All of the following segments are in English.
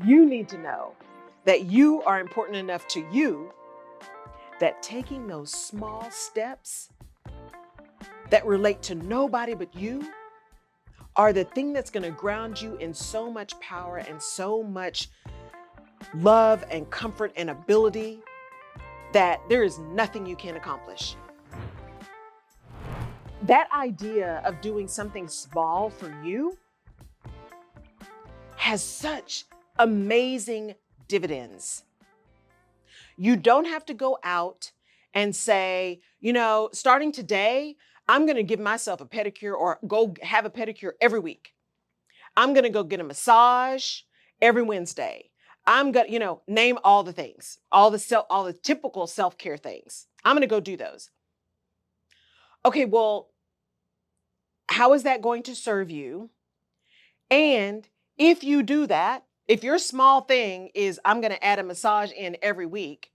You need to know that you are important enough to you that taking those small steps that relate to nobody but you are the thing that's going to ground you in so much power and so much love and comfort and ability that there is nothing you can't accomplish. That idea of doing something small for you has such amazing dividends. You don't have to go out and say, starting today, I'm going to give myself a pedicure or go have a pedicure every week. I'm going to go get a massage every Wednesday. I'm going to, name all the things, all the typical self-care things. I'm going to go do those. Okay, well, how is that going to serve you? And if you do that, if your small thing is I'm going to add a massage in every week,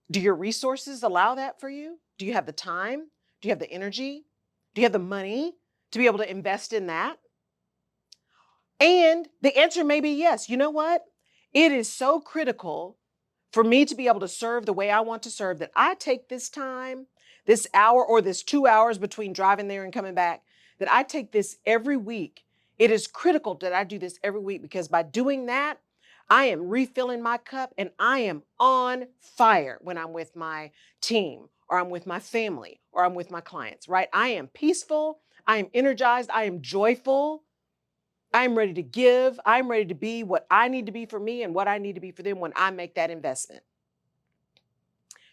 do your resources allow that for you? Do you have the time? Do you have the energy? Do you have the money to be able to invest in that? And the answer may be yes. You know what? It is so critical for me to be able to serve the way I want to serve that I take this time, this hour or this 2 hours between driving there and coming back, that I take this every week. It is critical that I do this every week because by doing that, I am refilling my cup and I am on fire when I'm with my team or I'm with my family or I'm with my clients, right? I am peaceful. I am energized. I am joyful. I'm ready to give. I'm ready to be what I need to be for me and what I need to be for them when I make that investment.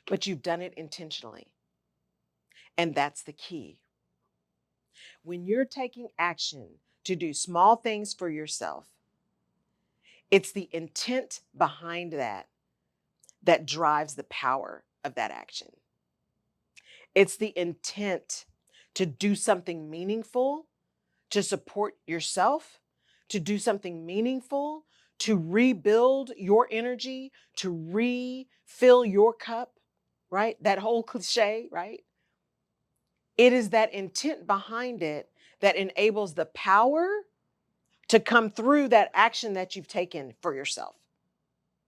But you've done it intentionally. And that's the key. When you're taking action to do small things for yourself, it's the intent behind that that drives the power of that action. It's the intent to do something meaningful, to support yourself, to do something meaningful, to rebuild your energy, to refill your cup, right? That whole cliche, right? It is that intent behind it that enables the power to come through that action that you've taken for yourself,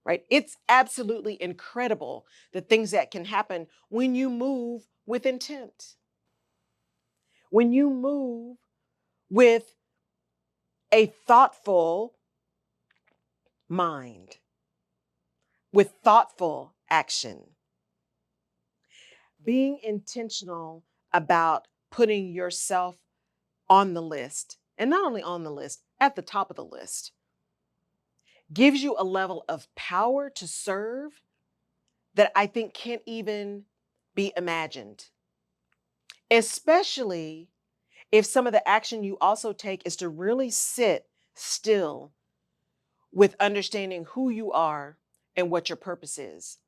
right? It's absolutely incredible the things that can happen when you move with intent, when you move with a thoughtful mind, with thoughtful action, being intentional about putting yourself on the list, and not only on the list, at the top of the list, gives you a level of power to serve that I think can't even be imagined. Especially if some of the action you also take is to really sit still with understanding who you are and what your purpose is.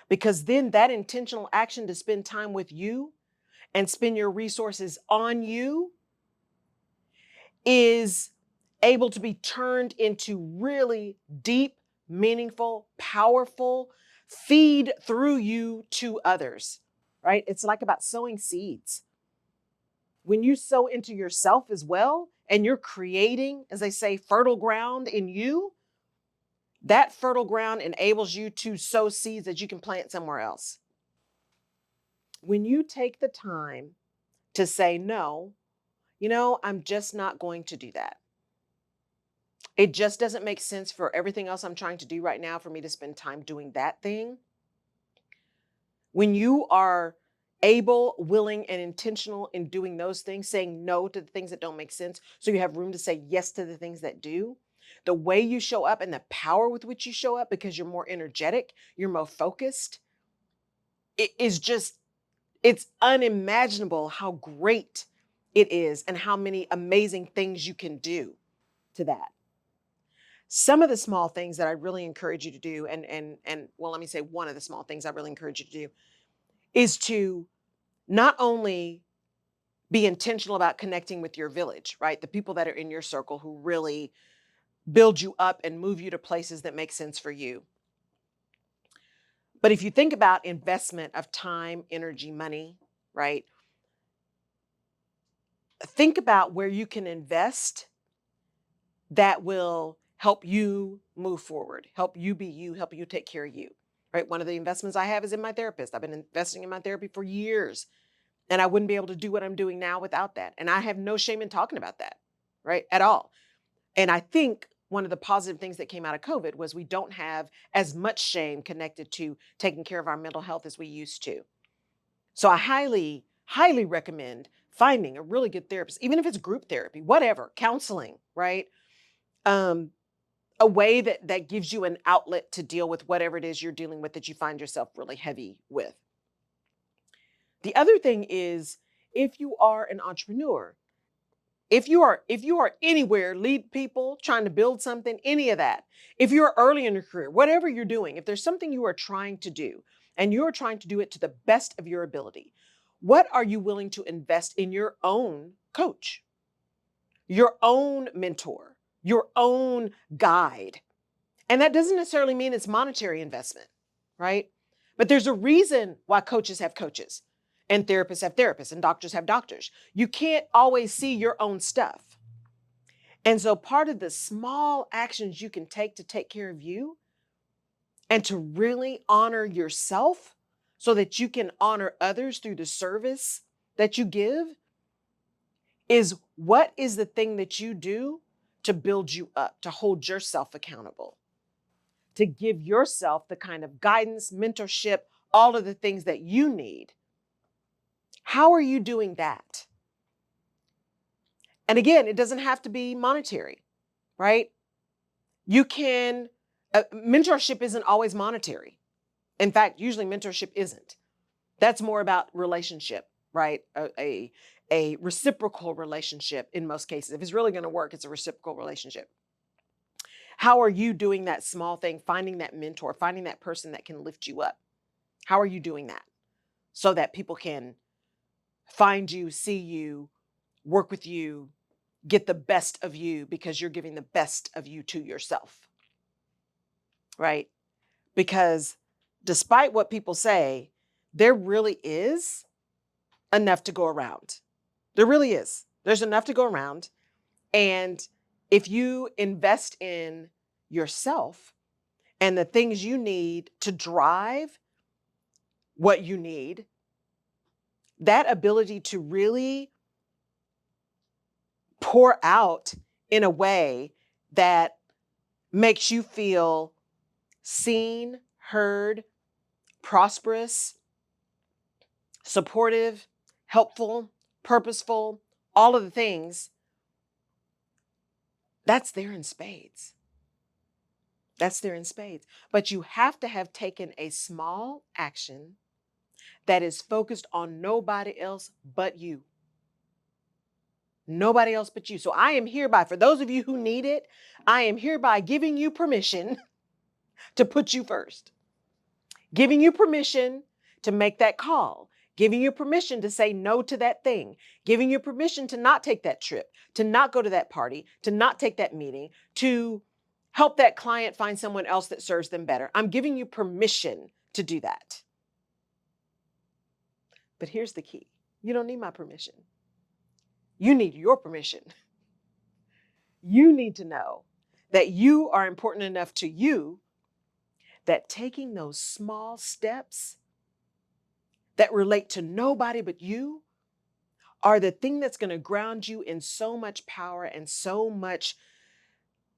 Because then that intentional action to spend time with you and spend your resources on you is able to be turned into really deep, meaningful, powerful feed through you to others, right? It's like about sowing seeds. When you sow into yourself as well, and you're creating, as they say, fertile ground in you, that fertile ground enables you to sow seeds that you can plant somewhere else. When you take the time to say, no, I'm just not going to do that. It just doesn't make sense for everything else I'm trying to do right now for me to spend time doing that thing. When you are able, willing, and intentional in doing those things, saying no to the things that don't make sense, so you have room to say yes to the things that do, the way you show up and the power with which you show up because you're more energetic, you're more focused, it is just, it's unimaginable how great it is and how many amazing things you can do to that. Some of the small things that I really encourage you to do, and well, let me say one of the small things I really encourage you to do is to not only be intentional about connecting with your village, right? The people that are in your circle who really build you up and move you to places that make sense for you. But if you think about investment of time, energy, money, right? Think about where you can invest that will help you move forward, help you be you, help you take care of you, right? One of the investments I have is in my therapist. I've been investing in my therapy for years, and I wouldn't be able to do what I'm doing now without that. And I have no shame in talking about that, right? At all. And I think one of the positive things that came out of COVID was we don't have as much shame connected to taking care of our mental health as we used to. So I highly, highly recommend finding a really good therapist, even if it's group therapy, whatever, counseling, right? Um, a way that gives you an outlet to deal with whatever it is you're dealing with that you find yourself really heavy with. The other thing is, if you are an entrepreneur, if you are anywhere, lead people, trying to build something, any of that, if you're early in your career, whatever you're doing, if there's something you are trying to do and you're trying to do it to the best of your ability, what are you willing to invest in your own coach, your own mentor, your own guide? And that doesn't necessarily mean it's monetary investment, right? But there's a reason why coaches have coaches and therapists have therapists and doctors have doctors. You can't always see your own stuff. And so part of the small actions you can take care of you and to really honor yourself so that you can honor others through the service that you give is, what is the thing that you do to build you up, to hold yourself accountable, to give yourself the kind of guidance, mentorship, all of the things that you need. How are you doing that? And again, it doesn't have to be monetary, right? You can, mentorship isn't always monetary. In fact, usually mentorship isn't. That's more about relationship, right? A reciprocal relationship in most cases. If it's really going to work, it's a reciprocal relationship. How are you doing that small thing, finding that mentor, finding that person that can lift you up? How are you doing that so that people can find you, see you, work with you, get the best of you because you're giving the best of you to yourself, right? Because despite what people say, there really is enough to go around. There really is. There's enough to go around. And if you invest in yourself and the things you need to drive what you need, that ability to really pour out in a way that makes you feel seen, heard, prosperous, supportive, helpful, purposeful, all of the things, that's there in spades. That's there in spades. But you have to have taken a small action that is focused on nobody else but you. Nobody else but you. So I am hereby, for those of you who need it, I am hereby giving you permission to put you first, giving you permission to make that call, giving you permission to say no to that thing, giving you permission to not take that trip, to not go to that party, to not take that meeting, to help that client find someone else that serves them better. I'm giving you permission to do that. But here's the key. You don't need my permission. You need your permission. You need to know that you are important enough to you that taking those small steps that relate to nobody but you are the thing that's going to ground you in so much power and so much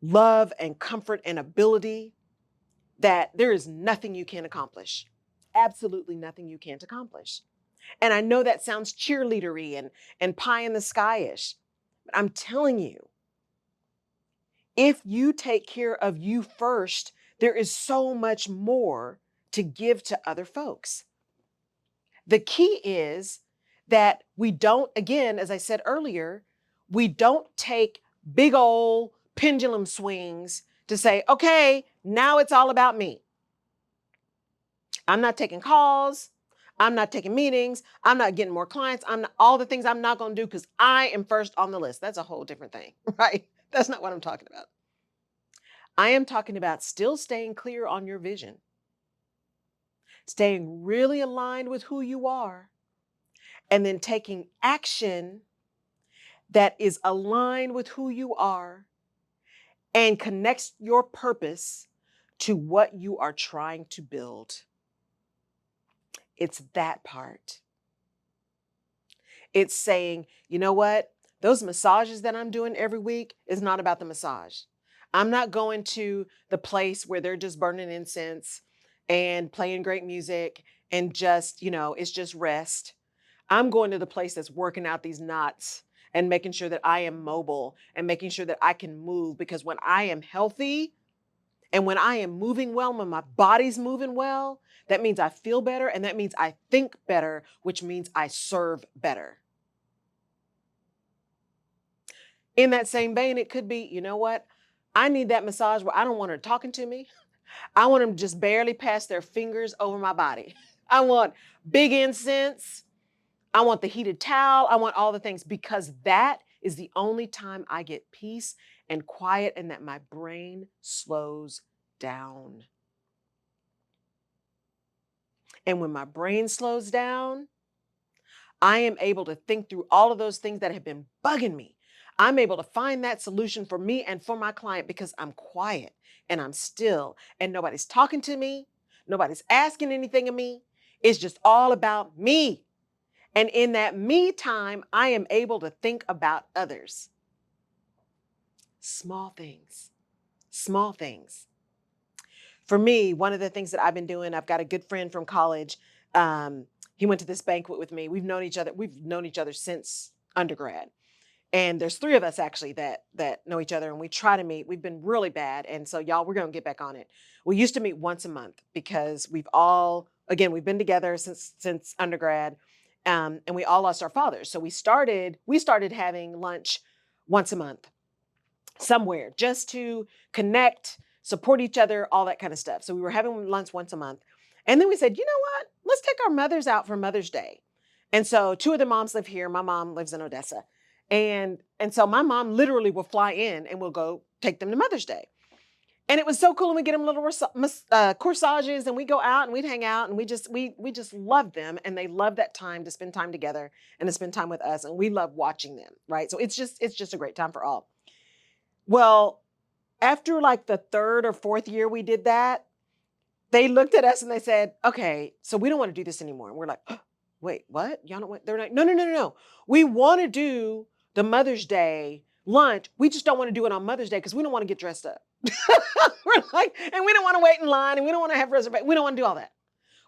love and comfort and ability that there is nothing you can't accomplish. Absolutely nothing you can't accomplish. And I know that sounds cheerleadery and pie in the sky-ish, but I'm telling you, if you take care of you first, there is so much more to give to other folks. The key is that we don't, again, as I said earlier, we don't take big old pendulum swings to say, okay, now it's all about me. I'm not taking calls. I'm not taking meetings. I'm not getting more clients. I'm not, all the things I'm not going to do because I am first on the list. That's a whole different thing, right? That's not what I'm talking about. I am talking about still staying clear on your vision, staying really aligned with who you are, and then taking action that is aligned with who you are and connects your purpose to what you are trying to build. It's that part. It's saying, you know what? Those massages that I'm doing every week is not about the massage. I'm not going to the place where they're just burning incense and playing great music and just, it's just rest. I'm going to the place that's working out these knots and making sure that I am mobile and making sure that I can move, because when I am healthy and when I am moving well, when my body's moving well, that means I feel better, and that means I think better, which means I serve better. In that same vein, it could be, you know what? I need that massage where I don't want her talking to me. I want them to just barely pass their fingers over my body. I want big incense. I want the heated towel. I want all the things, because that is the only time I get peace and quiet, and that my brain slows down. And when my brain slows down, I am able to think through all of those things that have been bugging me. I'm able to find that solution for me and for my client because I'm quiet and I'm still, and nobody's talking to me. Nobody's asking anything of me. It's just all about me. And in that me time, I am able to think about others. Small things, small things. For me, one of the things that I've been doing, I've got a good friend from college. He went to this banquet with me. We've known each other. We've known each other since undergrad. And there's three of us actually that know each other, and we try to meet. We've been really bad. And so y'all, we're going to get back on it. We used to meet once a month because we've been together since undergrad. And we all lost our fathers. So we started having lunch once a month somewhere just to connect, support each other, all that kind of stuff. So we were having lunch once a month. And then we said, you know what? Let's take our mothers out for Mother's Day. And so two of the moms live here. My mom lives in Odessa. And so my mom literally will fly in and we'll go take them to Mother's Day. And it was so cool. And we get them little corsages, and we go out and we'd hang out, and we just love them. And they love that time to spend time together and to spend time with us. And we love watching them. Right. So it's just a great time for all. Well, after like the third or fourth year we did that, they looked at us and they said, okay, so we don't want to do this anymore. And we're like, oh, wait, what? Y'all don't want, they're like, no. We want to do the Mother's Day lunch. We just don't want to do it on Mother's Day because we don't want to get dressed up. We're like, and we don't want to wait in line, and we don't want to have reservations. We don't want to do all that.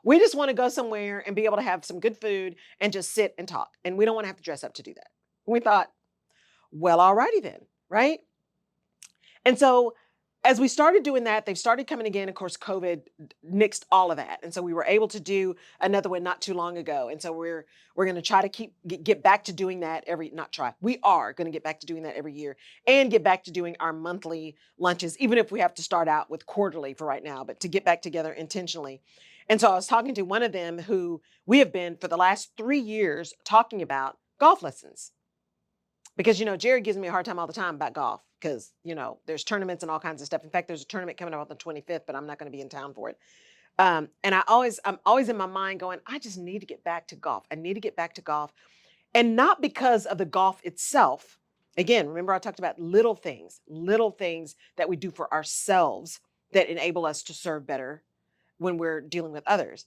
We just want to go somewhere and be able to have some good food and just sit and talk. And we don't want to have to dress up to do that. And we thought, well, alrighty then, right? And so as we started doing that, they've started coming again. Of course, COVID nixed all of that. And so we were able to do another one not too long ago. And so we're going to try to get back to doing that we are going to get back to doing that every year, and get back to doing our monthly lunches, even if we have to start out with quarterly for right now, but to get back together intentionally. And so I was talking to one of them who we have been for the last 3 years talking about golf lessons. Because, Jerry gives me a hard time all the time about golf because, there's tournaments and all kinds of stuff. In fact, there's a tournament coming up on the 25th, but I'm not going to be in town for it. And I'm always in my mind going, I just need to get back to golf. I need to get back to golf. And not because of the golf itself. Again, remember I talked about little things that we do for ourselves that enable us to serve better when we're dealing with others.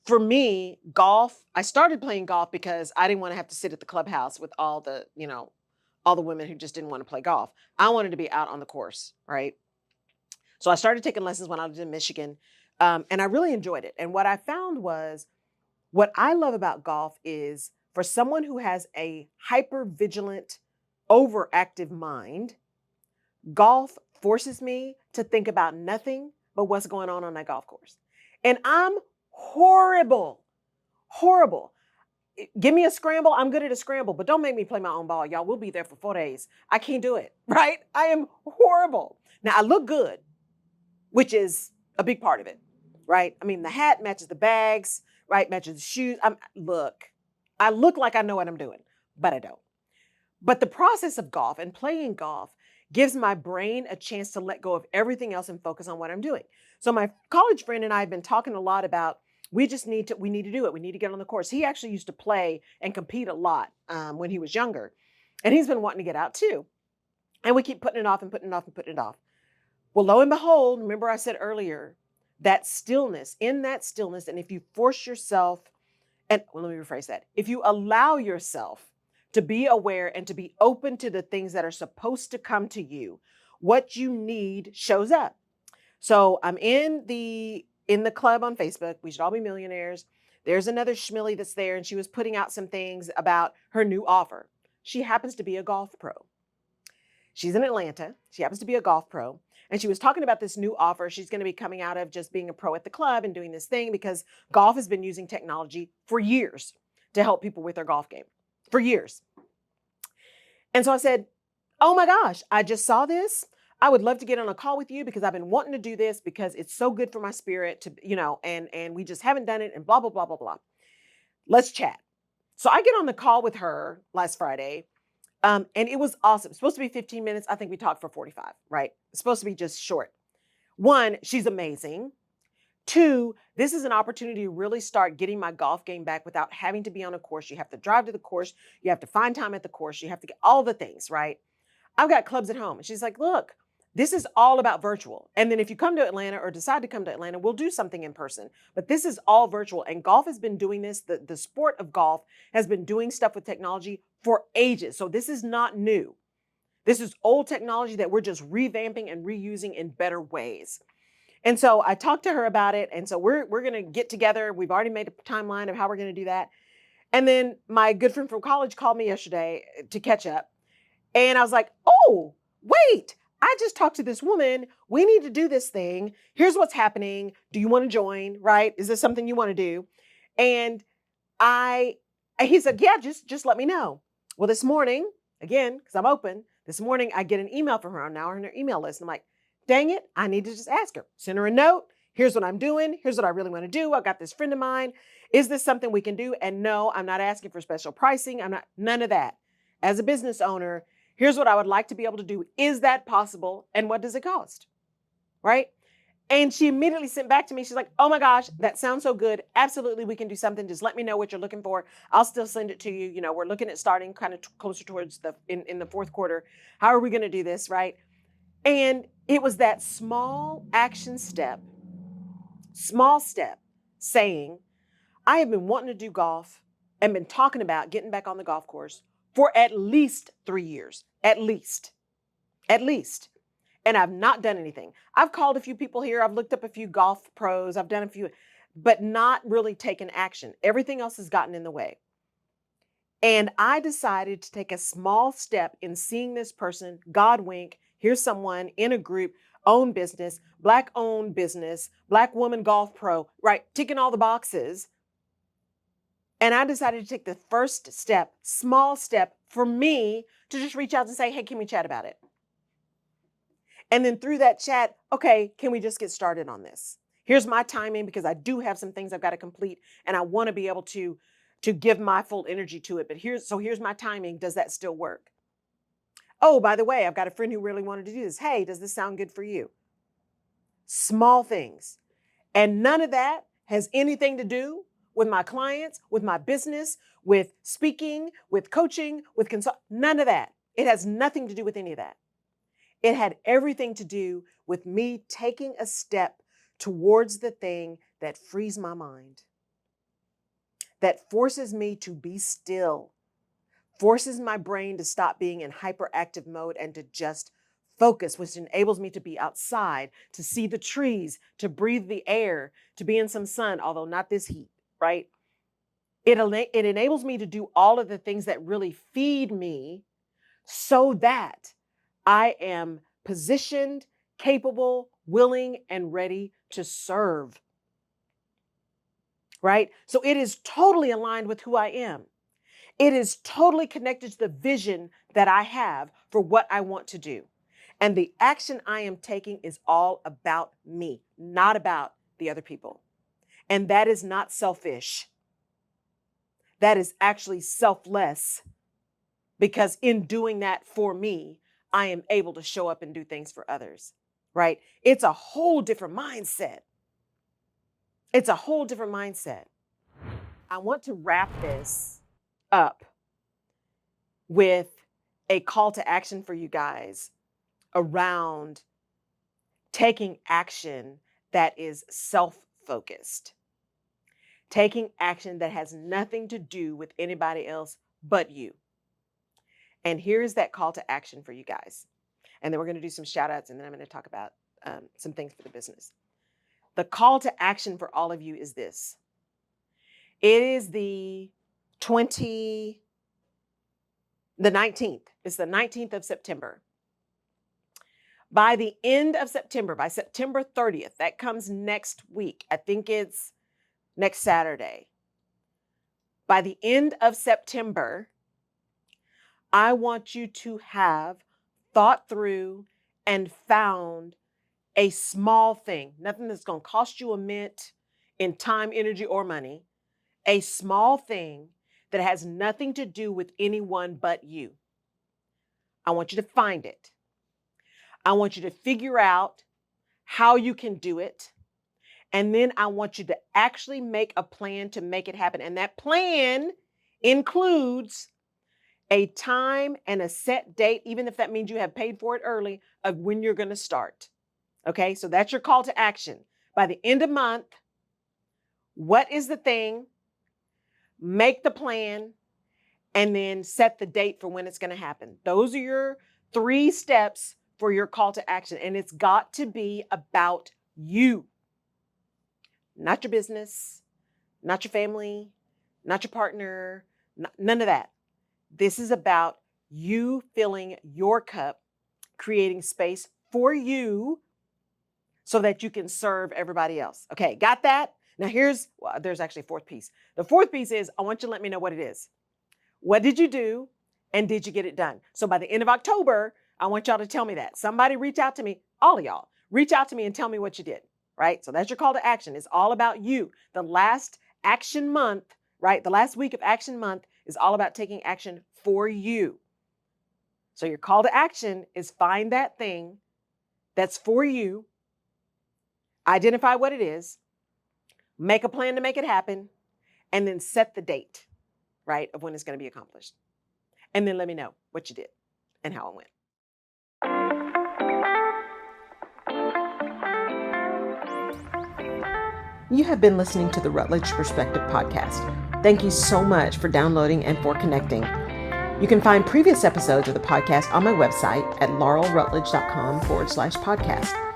For me, golf, I started playing golf because I didn't want to have to sit at the clubhouse with all the women who just didn't want to play golf. I wanted to be out on the course, right? So I started taking lessons when I was in Michigan, and I really enjoyed it. And what I found was, what I love about golf is, for someone who has a hyper vigilant, overactive mind, golf forces me to think about nothing but what's going on that golf course. And I'm horrible. Give me a scramble. I'm good at a scramble, but don't make me play my own ball. Y'all, we'll be there for 4 days. I can't do it, right? I am horrible. Now, I look good, which is a big part of it, right? I mean, the hat matches the bags, right? Matches the shoes. I look like I know what I'm doing, but I don't. But the process of golf and playing golf gives my brain a chance to let go of everything else and focus on what I'm doing. So my college friend and I have been talking a lot about, we need to do it. We need to get on the course. He actually used to play and compete a lot when he was younger, and he's been wanting to get out too. And we keep putting it off and putting it off and putting it off. Well, lo and behold, remember I said earlier, that stillness, in that stillness, and if you force yourself, and well, let me rephrase that. If you allow yourself to be aware and to be open to the things that are supposed to come to you, what you need shows up. So I'm in the club on Facebook. We should all be millionaires. There's another schmilly that's there, and she was putting out some things about her new offer. She happens to be a golf pro. She's in Atlanta. She happens to be a golf pro. And she was talking about this new offer. She's going to be coming out of just being a pro at the club and doing this thing because golf has been using technology for years to help people with their golf game. For years. And so I said, oh my gosh, I just saw this. I would love to get on a call with you because I've been wanting to do this because it's so good for my spirit to, and we just haven't done it and blah, blah, blah, blah, blah. Let's chat. So I get on the call with her last Friday. And it was awesome. It's supposed to be 15 minutes. I think we talked for 45, right? It's supposed to be just short. One, she's amazing. Two, this is an opportunity to really start getting my golf game back without having to be on a course. You have to drive to the course. You have to find time at the course. You have to get all the things, right? I've got clubs at home. And she's like, look, this is all about virtual. And then if you come to Atlanta or decide to come to Atlanta, we'll do something in person. But this is all virtual. And golf has been doing this. The sport of golf has been doing stuff with technology for ages. So this is not new. This is old technology that we're just revamping and reusing in better ways. And so I talked to her about it. And so we're going to get together. We've already made a timeline of how we're going to do that. And then my good friend from college called me yesterday to catch up. And I was like, oh, wait, I just talked to this woman. We need to do this thing. Here's what's happening. Do you want to join? Right? Is this something you want to do? And he said, yeah, just let me know. Well, this morning, again, because I'm open, this morning I get an email from her. I'm now on her email list. I'm like, dang it, I need to just ask her. Send her a note. Here's what I'm doing. Here's what I really want to do. I've got this friend of mine. Is this something we can do? And no, I'm not asking for special pricing. None of that. As a business owner, here's what I would like to be able to do. Is that possible? And what does it cost? Right? And she immediately sent back to me. She's like, oh my gosh, that sounds so good. Absolutely, we can do something. Just let me know what you're looking for. I'll still send it to you. You know, we're looking at starting kind of closer towards in the fourth quarter. How are we going to do this? Right? And it was that small step saying, I have been wanting to do golf and been talking about getting back on the golf course for at least 3 years, at least. And I've not done anything. I've called a few people here. I've looked up a few golf pros. I've done a few, but not really taken action. Everything else has gotten in the way. And I decided to take a small step in seeing this person, God wink, here's someone in a group, own business, Black owned business, Black woman golf pro, right? Ticking all the boxes. And I decided to take the first step, small step for me to just reach out and say, hey, can we chat about it? And then through that chat, okay, can we just get started on this? Here's my timing because I do have some things I've got to complete and I want to be able to give my full energy to it. But here's my timing. Does that still work? Oh, by the way, I've got a friend who really wanted to do this. Hey, does this sound good for you? Small things. And none of that has anything to do with my clients, with my business, with speaking, with coaching, with consult. None of that. It has nothing to do with any of that. It had everything to do with me taking a step towards the thing that frees my mind, that forces me to be still, forces my brain to stop being in hyperactive mode and to just focus, which enables me to be outside, to see the trees, to breathe the air, to be in some sun, although not this heat, right? It enables me to do all of the things that really feed me so that I am positioned, capable, willing, and ready to serve. Right? So it is totally aligned with who I am. It is totally connected to the vision that I have for what I want to do. And the action I am taking is all about me, not about the other people. And that is not selfish. That is actually selfless. Because in doing that for me, I am able to show up and do things for others, right? It's a whole different mindset. It's a whole different mindset. I want to wrap this up with a call to action for you guys around taking action that is self-focused, taking action that has nothing to do with anybody else but you. And here's that call to action for you guys. And then we're going to do some shout outs, and then I'm going to talk about some things for the business. The call to action for all of you is this. It is the 19th. It's the 19th of September. By the end of September, by September 30th, that comes next week. I think it's next Saturday. By the end of September, I want you to have thought through and found a small thing, nothing that's going to cost you a mint in time, energy, or money, a small thing that has nothing to do with anyone but you. I want you to find it. I want you to figure out how you can do it. And then I want you to actually make a plan to make it happen. And that plan includes a time and a set date, even if that means you have paid for it early, of when you're going to start. Okay, so that's your call to action. By the end of month, what is the thing? Make the plan, and then set the date for when it's going to happen. Those are your 3 steps for your call to action. And it's got to be about you, not your business, not your family, not your partner, none of that. This is about you filling your cup, creating space for you so that you can serve everybody else. Okay, got that? Now there's actually a 4th piece. The 4th piece is I want you to let me know what it is. What did you do and did you get it done? So by the end of October, I want y'all to tell me that. Somebody reach out to me, all of y'all, reach out to me and tell me what you did, right? So that's your call to action. It's all about you. The last action month, right? The last week of action month is all about taking action for you. So your call to action is find that thing that's for you, identify what it is, make a plan to make it happen, and then set the date, right, of when it's going to be accomplished. And then let me know what you did and how it went. You have been listening to the Rutledge Perspective Podcast. Thank you so much for downloading and for connecting. You can find previous episodes of the podcast on my website at laurelrutledge.com/podcast.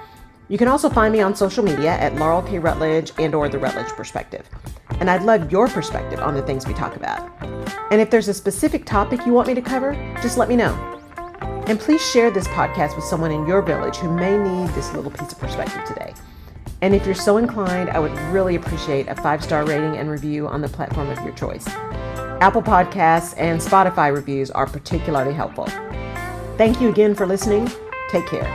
You can also find me on social media at Laurel K. Rutledge and/or The Rutledge Perspective. And I'd love your perspective on the things we talk about. And if there's a specific topic you want me to cover, just let me know. And please share this podcast with someone in your village who may need this little piece of perspective today. And if you're so inclined, I would really appreciate a 5-star rating and review on the platform of your choice. Apple Podcasts and Spotify reviews are particularly helpful. Thank you again for listening. Take care.